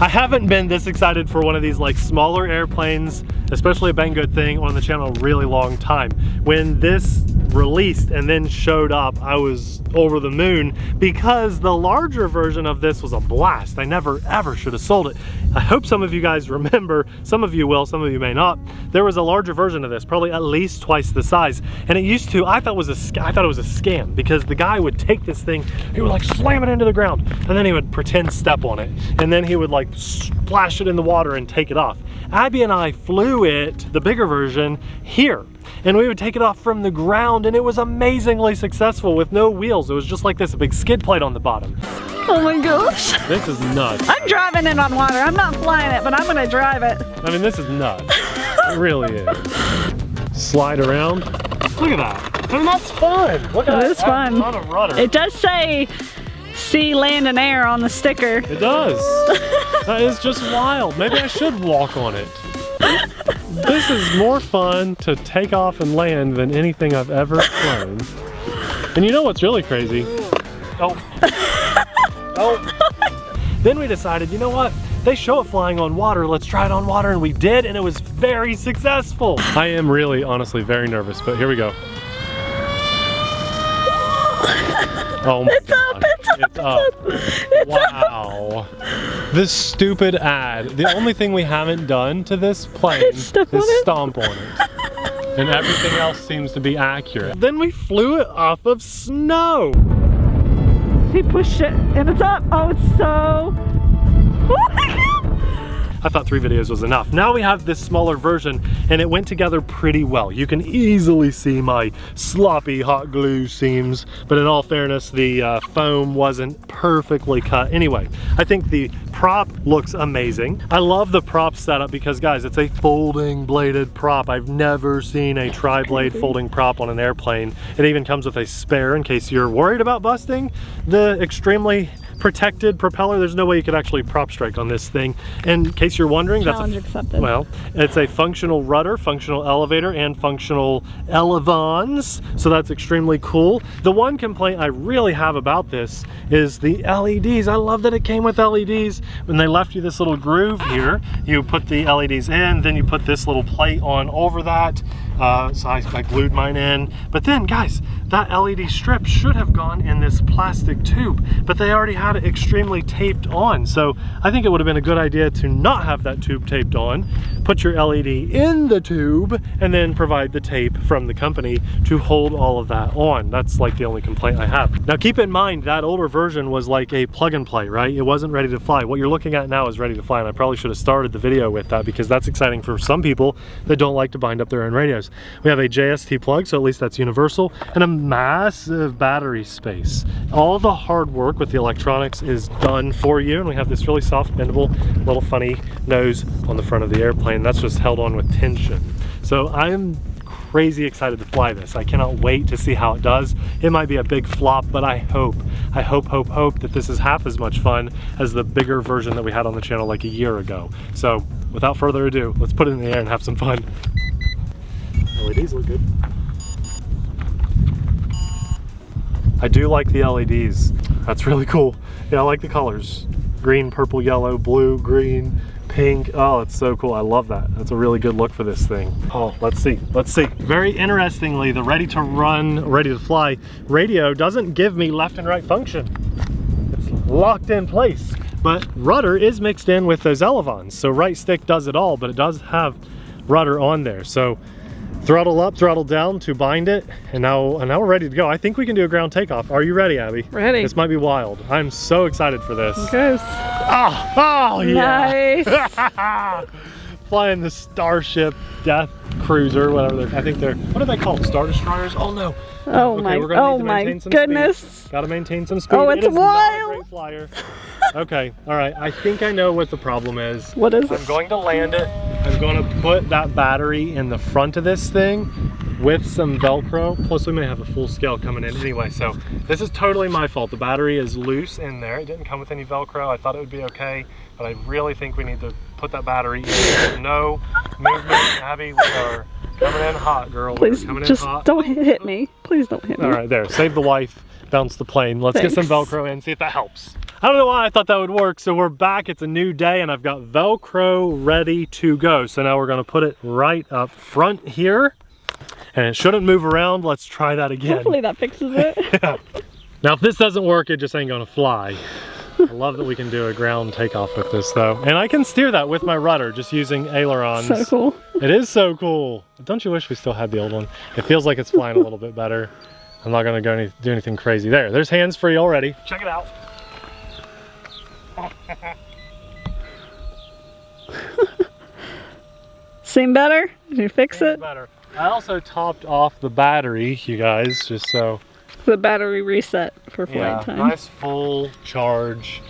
I haven't been this excited for one of these like smaller airplanes, especially a Banggood thing, on the channel in a really long time. When this released and then showed up, I was over the moon because the larger version of this was a blast. I never ever should have sold it. I hope some of you guys remember, some of you will, some of you may not. There was a larger version of this, probably at least twice the size, and it used to, I thought it was a scam because the guy would take this thing, he would like slam it into the ground, and then he would pretend step on it, and then he would like splash it in the water and take it off. Abby and I flew it, the bigger version, here. And we would take it off from the ground, and it was amazingly successful with no wheels. It was just like this, a big skid plate on the bottom. Oh my gosh. This is nuts. I'm driving it on water. I'm not flying it, but I'm gonna drive it. I mean, this is nuts. It really is. Slide around. Look at that. I mean, that's fun. Look at that. It is fun. A ton of rudder. It does say sea, land, and air on the sticker. It does. That is just wild. Maybe I should walk on it. This is more fun to take off and land than anything I've ever flown. And you know what's really crazy? Oh. Oh. Then we decided, you know what? They show it flying on water. Let's try it on water, and we did, and it was very successful. I am really, honestly, very nervous, but here we go. Oh my God. It's up. Wow. This stupid ad. The only thing we haven't done to this plane is stomp on it. And everything else seems to be accurate. Then we flew it off of snow. He pushed it and it's up. Oh, it's so... Oh my God. I thought 3 videos was enough. Now we have this smaller version, and it went together pretty well. You can easily see my sloppy hot glue seams, but in all fairness, the foam wasn't perfectly cut. Anyway, I think the prop looks amazing. I love the prop setup because, guys, it's a folding bladed prop. I've never seen a tri-blade folding prop on an airplane. It even comes with a spare in case you're worried about busting the extremely protected propeller. There's no way you could actually prop strike on this thing. In case you're wondering, challenge that's accepted. Well, it's a functional rudder, functional elevator, and functional elevons. So that's extremely cool. The one complaint I really have about this is the LEDs. I love that it came with LEDs. When they left you this little groove here, you put the LEDs in, then you put this little plate on over that. So I glued mine in. But then, guys, that LED strip should have gone in this plastic tube, but they already had it extremely taped on. So I think it would have been a good idea to not have that tube taped on, put your LED in the tube, and then provide the tape from the company to hold all of that on. That's like the only complaint I have. Now keep in mind, that older version was like a plug and play, right? It wasn't ready to fly. What you're looking at now is ready to fly, and I probably should have started the video with that because that's exciting for some people that don't like to bind up their own radios. We have a JST plug, so at least that's universal, and a massive battery space. All the hard work with the electronics is done for you, and we have this really soft, bendable, little funny nose on the front of the airplane. That's just held on with tension. So I'm crazy excited to fly this. I cannot wait to see how it does. It might be a big flop, but I hope that this is half as much fun as the bigger version that we had on the channel like a year ago. So without further ado, let's put it in the air and have some fun. LEDs look good. I do like the LEDs. That's really cool. Yeah, I like the colors. Green, purple, yellow, blue, green, pink. Oh, it's so cool. I love that. That's a really good look for this thing. Oh, let's see. Let's see. Very interestingly, the ready to run, ready to fly radio doesn't give me left and right function. It's locked in place. But rudder is mixed in with those elevons. So right stick does it all, but it does have rudder on there. So throttle up, throttle down to bind it, and now we're ready to go. I think we can do a ground takeoff. Are you ready, Abby? Ready. This might be wild. I'm so excited for this. Okay. Oh yeah. Nice. Flying the Starship Death Cruiser, whatever I think they're, what are they called? Star Destroyers? Oh no. Oh okay, my, we're gonna oh need to my maintain some goodness. Speed. Gotta maintain some speed. Oh, it's it is wild. Not a great flyer. Okay, all right. I think I know what the problem is. What is it? I'm going to land it. I'm going to put that battery in the front of this thing with some Velcro. Plus we may have a full scale coming in anyway. So this is totally my fault. The battery is loose in there. It didn't come with any Velcro. I thought it would be okay, but I really think we need to put that battery in. There's no movement. Abby, we are coming in hot, girl. Please, coming just in hot. don't hit me. Please don't hit me. All right, there. Save the wife. Bounce the plane. Let's Thanks. get some Velcro in, see if that helps. I don't know why I thought that would work. So we're back, it's a new day, and I've got Velcro ready to go. So now we're gonna put it right up front here, and it shouldn't move around. Let's try that again. Hopefully that fixes it. Yeah. Now if this doesn't work, it just ain't gonna fly. I love that we can do a ground takeoff with this though. And I can steer that with my rudder, just using ailerons. So cool. It is so cool. Don't you wish we still had the old one? It feels like it's flying a little bit better. I'm not gonna go do anything crazy. There's hands-free already. Check it out. Seem better? Did you fix it? Better. I also topped off the battery, you guys, just so. The battery reset for flight time. Nice full charge.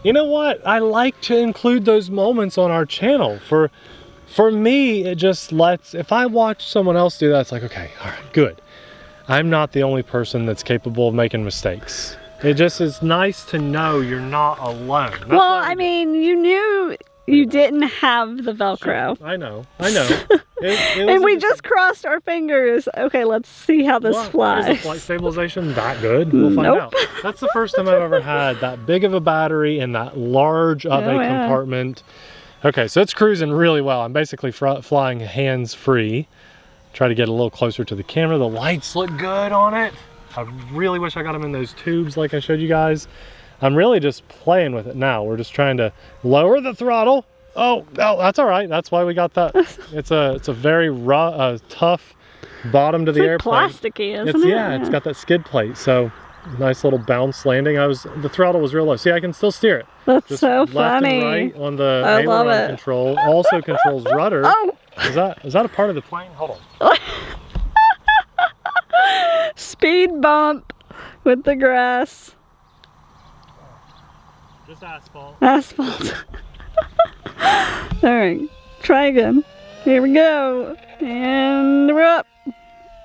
You know what? I like to include those moments on our channel. For me, it just lets, if I watch someone else do that, it's like, okay, all right, good. I'm not the only person that's capable of making mistakes. It just is nice to know you're not alone. That's well, I mean, you knew you didn't have the Velcro. Sure. I know. And we just crossed our fingers. Okay, let's see how this flies. Is the flight stabilization that good? We'll find out. That's the first time I've ever had that big of a battery and that large of a compartment. Okay, so it's cruising really well. I'm basically flying hands-free. Try to get a little closer to the camera. The lights look good on it. I really wish I got them in those tubes like I showed you guys. I'm really just playing with it now. We're just trying to lower the throttle. Oh, that's all right. That's why we got that. It's a very tough bottom to the airplane. Plasticky, isn't it? Yeah, it's got that skid plate. So nice little bounce landing. The throttle was real low. See, I can still steer it. That's just so left funny. And right on the aileron control. Also controls rudder. Oh. Is that a part of the plane? Hold on. Speed bump with the grass. Just asphalt. Asphalt. All right, try again. Here we go. And we're up.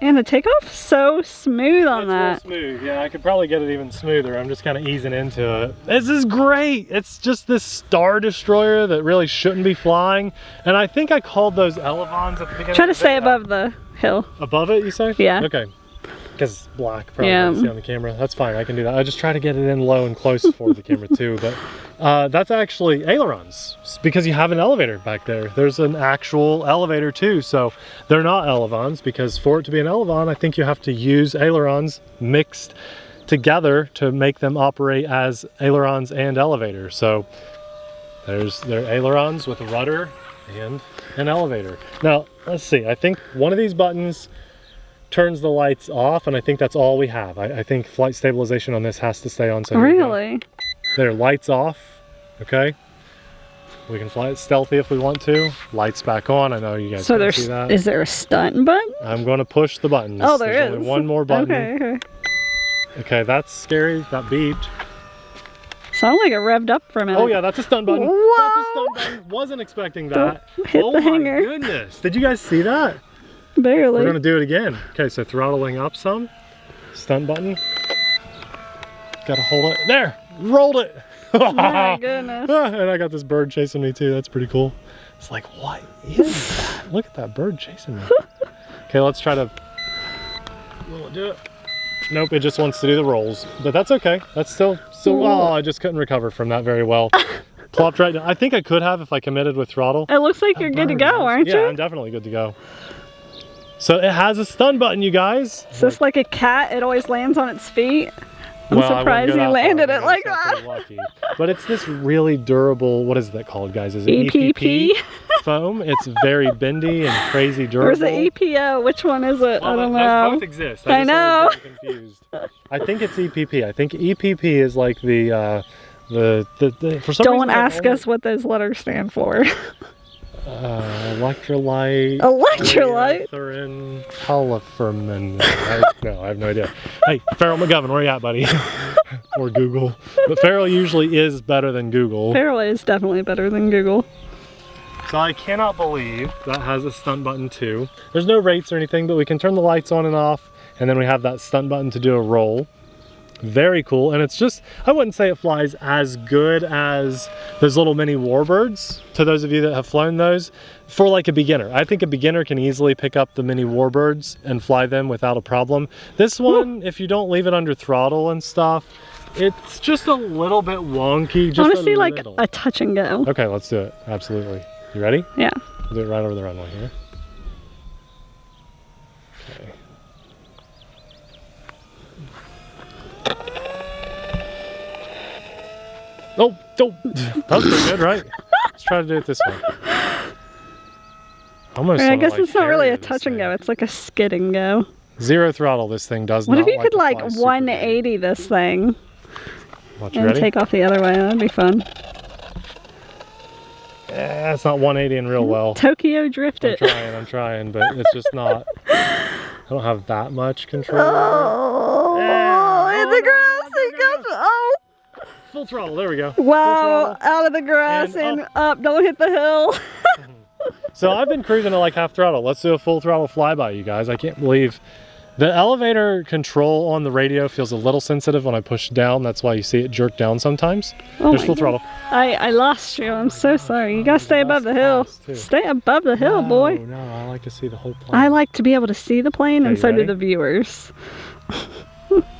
And the takeoff so smooth on that. It's real smooth. Yeah, I could probably get it even smoother. I'm just kind of easing into it. This is great. It's just this Star Destroyer that really shouldn't be flying. And I think I called those elevons at the beginning. Try to stay above the hill. Above it, you say? Yeah. Okay. Because it's black, probably can't see on the camera. That's fine, I can do that. I just try to get it in low and close for the camera too. But that's actually ailerons, it's because you have an elevator back there. There's an actual elevator too, so they're not elevons, because for it to be an elevon, I think you have to use ailerons mixed together to make them operate as ailerons and elevator. So they're ailerons with a rudder and an elevator. Now, let's see, I think one of these buttons turns the lights off, and I think that's all we have. I think flight stabilization on this has to stay on. So really? There, lights off. Okay. We can fly it stealthy if we want to. Lights back on. I know you guys can't see that. Is there a stunt button? I'm going to push the buttons. Oh, there's only one more button. Okay. Okay, that's scary. That beeped. Sounded like it revved up for a minute. Oh yeah, that's a stun button. Whoa! That's a stun button. Wasn't expecting that. Hit the hanger. Oh my goodness. Did you guys see that? Barely. We're gonna do it again. Okay, so throttling up some. Stunt button. Gotta hold it. There! Rolled it! My goodness. And I got this bird chasing me too. That's pretty cool. It's like, what is that? Look at that bird chasing me. Okay, let's try to... Will it do it? Nope, it just wants to do the rolls. But that's okay. That's still oh, I just couldn't recover from that very well. Plopped right down. I think I could have if I committed with throttle. It looks like you're good to go, aren't you? Yeah, I'm definitely good to go. So it has a stun button, you guys. Is this like a cat? It always lands on its feet. I'm surprised you landed it like that. Lucky. But it's this really durable, what is that called, guys? Is it EPP? Foam? It's very bendy and crazy durable. Or is it EPO? Which one is it? Well, I don't know. Both exist. I know. Confused. I think it's EPP. I think EPP is like the for some Don't reason, ask us what those letters stand for. Electrolyte. Electrolyte? Polyfermin. No, I have no idea. Hey, Farrell McGovern, where you at, buddy? Or Google. But Farrell usually is better than Google. Farrell is definitely better than Google. So I cannot believe that has a stunt button too. There's no rates or anything, but we can turn the lights on and off, and then we have that stunt button to do a roll. Very cool. And it's just, I wouldn't say it flies as good as those little mini warbirds, to those of you that have flown those, for like a beginner. I think a beginner can easily pick up the mini warbirds and fly them without a problem. This one, if you don't leave it under throttle and stuff, It's just a little bit wonky. Just Honestly, like little. a touch and go. Okay, let's do it. Absolutely. You ready? Yeah. We'll do it right over the runway here. Okay. Oh, that was pretty good, right? Let's try to do it this way. Almost. I guess it's not really a touch and go. It's like a skid and go. Zero throttle. This thing does not. not. What if you could like 180 this thing Watch, you and ready? take off the other way? That'd be fun. Yeah, it's not 180 real well. Tokyo drift it. I'm trying, but it's just not. I don't have that much control. Oh, in the grass it goes. Oh. Full throttle. There we go. Wow, out of the grass and up. Don't hit the hill. So I've been cruising at like half throttle. Let's do a full throttle flyby, you guys. I can't believe the elevator control on the radio feels a little sensitive when I push down. That's why you see it jerk down sometimes. Oh, there's full throttle. I lost you. I'm so sorry. You gotta stay above the hill. Stay above the hill, boy. No, I like to see the whole plane. I like to be able to see the plane, and so do the viewers.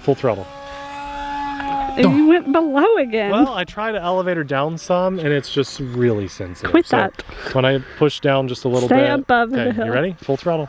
Full throttle. You went below again. Well, I try to elevator down some, and it's just really sensitive. Quit that. When I push down just a little bit. Stay above the hill. You ready? Full throttle.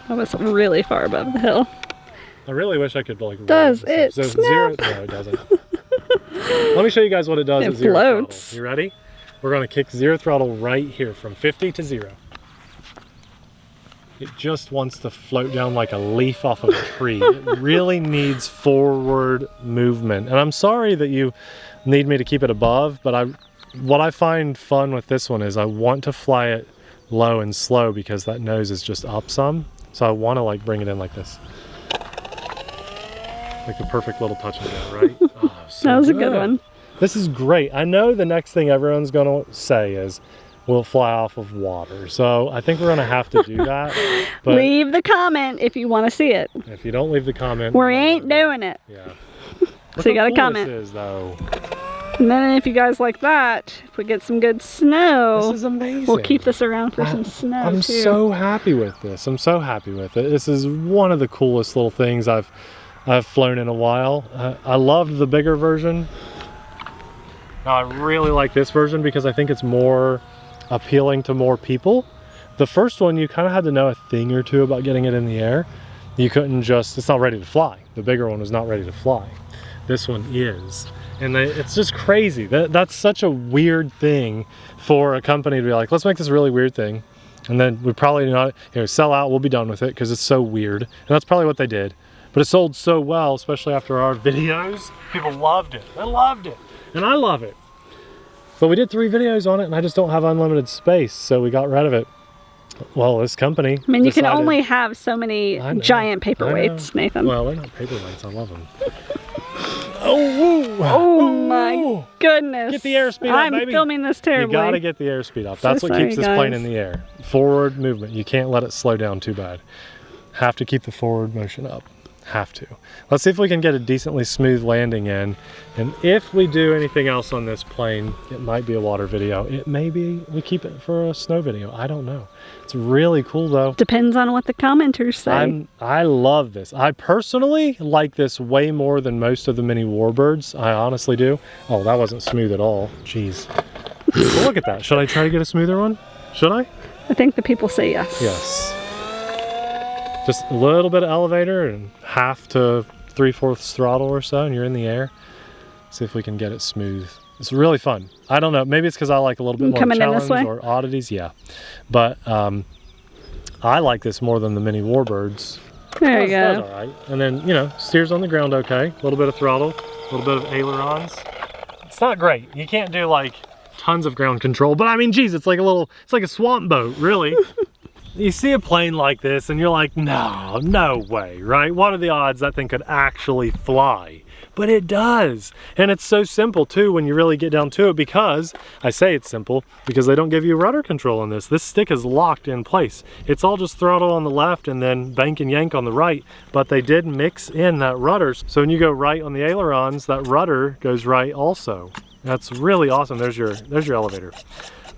That was really far above the hill. I really wish I could like. Does it so snap? Zero? No, it doesn't. Let me show you guys what it does at zero floats. throttle. You ready? We're going to kick zero throttle right here from 50 to 0. It just wants to float down like a leaf off of a tree. It really needs forward movement. And I'm sorry that you need me to keep it above, but what I find fun with this one is I want to fly it low and slow because that nose is just up some. So I want to like bring it in like this. Like the perfect little touch of that, right? Oh, so that was a good one. This is great. I know the next thing everyone's going to say is, we'll fly off of water. So I think we're going to have to do that. But leave the comment if you want to see it. If you don't leave the comment, we ain't doing it. Yeah. So you got to comment. This is, though. And then if you guys like that, if we get some good snow, this is amazing. We'll keep this around for some snow I'm too. so happy with this. I'm so happy with it. This is one of the coolest little things I've flown in a while. I loved the bigger version. Now I really like this version because I think it's more appealing to more people. The first one, you kind of had to know a thing or two about getting it in the air. You couldn't just, it's not ready to fly. The bigger one was not ready to fly. This one is. And it's just crazy. That's such a weird thing for a company to be like, let's make this really weird thing. And then we probably not, sell out, we'll be done with it because it's so weird. And that's probably what they did. But it sold so well, especially after our videos. People loved it. They loved it. And I love it. But we did 3 videos on it and I just don't have unlimited space, so we got rid of it. Well, this company I mean, you can only have so many giant paperweights, Nathan. Well, they're not paperweights, I love them. Oh my goodness. Get the airspeed up, baby. I'm filming this terribly. You gotta get the airspeed up. That's what keeps this plane in the air. Forward movement. You can't let it slow down too bad. Have to keep the forward motion up. Have to. Let's see if we can get a decently smooth landing in, and if we do anything else on this plane, it might be a water video, it may be we keep it for a snow video. I don't know. It's really cool though. Depends on what the commenters say. I love this. I personally like this way more than most of the mini warbirds. I honestly do. Oh, that wasn't smooth at all. Jeez. Well, look at that. Should I try to get a smoother one? Should I? I think the people say yes. Yes. Just a little bit of elevator and half to 3/4 throttle or so, and you're in the air. See if we can get it smooth. It's really fun. I don't know. Maybe it's because I like a little bit more challenge or oddities. Yeah, but I like this more than the mini warbirds. There you go. That's all right. And then steers on the ground okay. A little bit of throttle, a little bit of ailerons. It's not great. You can't do like tons of ground control, but I mean, geez, it's like a swamp boat, really. You see a plane like this and you're like, no way, right? What are the odds that thing could actually fly? But it does. And it's so simple too when you really get down to it, because I say it's simple because they don't give you rudder control on this. This stick is locked in place. It's all just throttle on the left and then bank and yank on the right, but they did mix in that rudder. So when you go right on the ailerons, that rudder goes right also. That's really awesome. There's your elevator.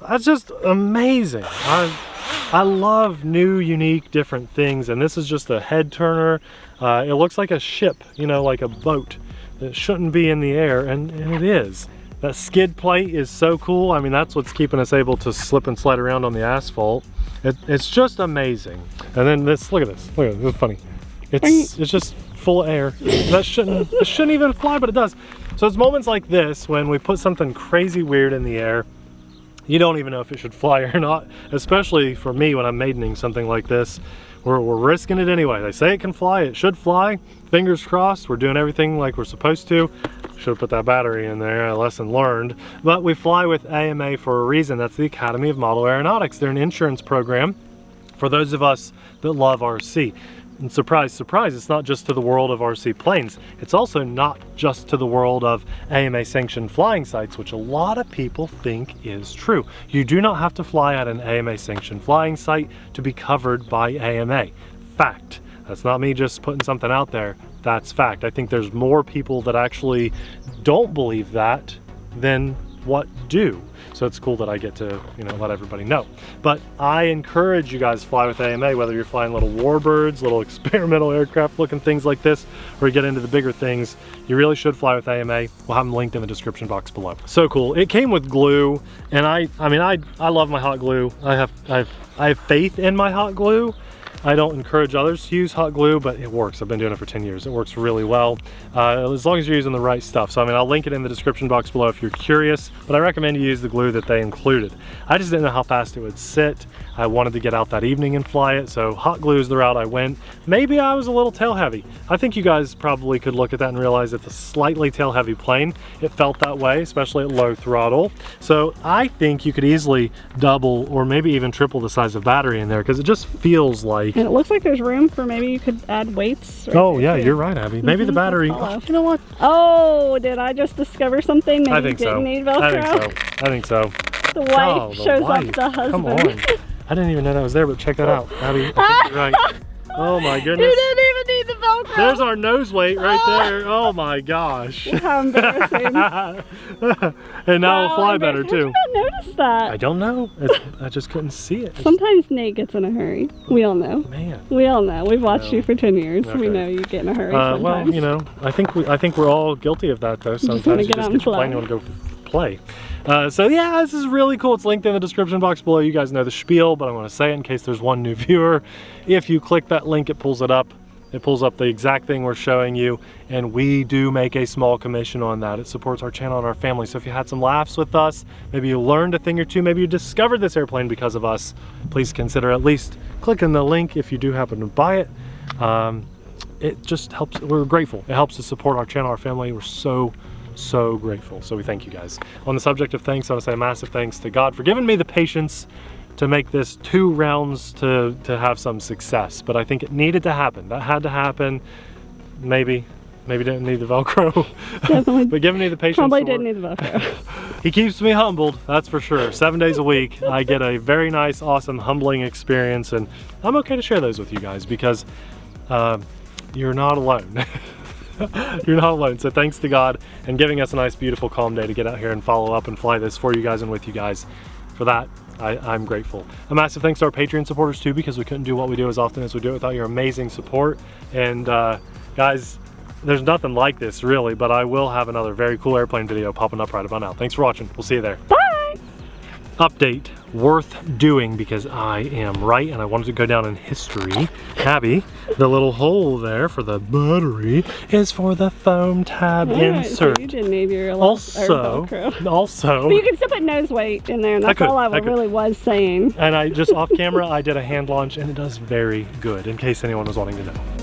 That's just amazing. I love new, unique, different things, and this is just a head turner. It looks like a ship, you know, like a boat. It shouldn't be in the air, and it is. That skid plate is so cool. I mean, that's what's keeping us able to slip and slide around on the asphalt. It's just amazing. And then this, look at this. Look at this, it's funny. It's just full of air. It shouldn't even fly, but it does. So it's moments like this when we put something crazy weird in the air. You don't even know if it should fly or not, especially for me when I'm maidening something like this. We're risking it anyway. They say it can fly, it should fly. Fingers crossed, we're doing everything like we're supposed to. Should have put that battery in there, a lesson learned. But we fly with AMA for a reason. That's the Academy of Model Aeronautics. They're an insurance program for those of us that love RC. And surprise, surprise, it's not just to the world of RC planes. It's also not just to the world of AMA sanctioned flying sites, which a lot of people think is true. You do not have to fly at an AMA sanctioned flying site to be covered by AMA. Fact. That's not me just putting something out there. That's fact. I think there's more people that actually don't believe that than what do. So it's cool that I get to, you know, let everybody know. But I encourage you guys to fly with AMA, whether you're flying little warbirds, little experimental aircraft looking things like this, or you get into the bigger things, you really should fly with AMA. We'll have them linked in the description box below. So cool. It came with glue, and I mean, I love my hot glue. I have faith in my hot glue. I don't encourage others to use hot glue, but it works. I've been doing it for 10 years. It works really well, as long as you're using the right stuff. So I mean, I'll link it in the description box below if you're curious, but I recommend you use the glue that they included. I just didn't know how fast it would sit. I wanted to get out that evening and fly it, so hot glue is the route I went. Maybe I was a little tail heavy. I think you guys probably could look at that and realize it's a slightly tail heavy plane. It felt that way, especially at low throttle. So I think you could easily double or maybe even triple the size of battery in there, because it just feels like. And it looks like there's room for maybe you could add weights. Right, oh yeah, you're right, Abby. Maybe the battery. Oh, you know what? Oh, did I just discover something? Maybe I think you didn't so. need Velcro? I think so. The wife shows up the husband. Come on. I didn't even know that was there, but check that out, Abby. I think you're right. Oh my goodness. You didn't even need the Velcro. There's our nose weight right there. Oh my gosh. How embarrassing. And now it'll fly better too. How did you not notice that? I don't know. I just couldn't see it. Sometimes Nate gets in a hurry. We all know. Man. We all know. We've watched you for 10 years. Okay. We know you get in a hurry sometimes. Well, you know, I think we're all guilty of that though. Sometimes you just get your plane, you want to go play. So yeah, this is really cool. It's linked in the description box below. You guys know the spiel, but I want to say it in case there's one new viewer. If you click that link, it pulls it up. It pulls up the exact thing we're showing you, and we do make a small commission on that. It supports our channel and our family. So if you had some laughs with us, maybe you learned a thing or two, maybe you discovered this airplane because of us, please consider at least clicking the link if you do happen to buy it. It just helps. We're grateful. It helps to support our channel, our family. We're so grateful. So we thank you guys. On the subject of thanks, I want to say a massive thanks to God for giving me the patience to make this 2 rounds to have some success. But I think it needed to happen. That had to happen. Maybe didn't need the Velcro. Definitely. But giving me the patience. Probably didn't need the Velcro. He keeps me humbled, that's for sure. 7 days a week, I get a very nice, awesome, humbling experience, and I'm okay to share those with you guys because you're not alone. You're not alone. So thanks to God and giving us a nice, beautiful, calm day to get out here and follow up and fly this for you guys and with you guys. For that, I'm grateful. A massive thanks to our Patreon supporters too, because we couldn't do what we do as often as we do it without your amazing support. And guys, there's nothing like this really, but I will have another very cool airplane video popping up right about now. Thanks for watching. We'll see you there. Bye! Update worth doing because I am right and I wanted to go down in history. Abby, the little hole there for the battery is for the foam tab insert. So you didn't need your also, but you can still put nose weight in there, and that's all I really was saying. And I just off camera, I did a hand launch and it does very good in case anyone was wanting to know.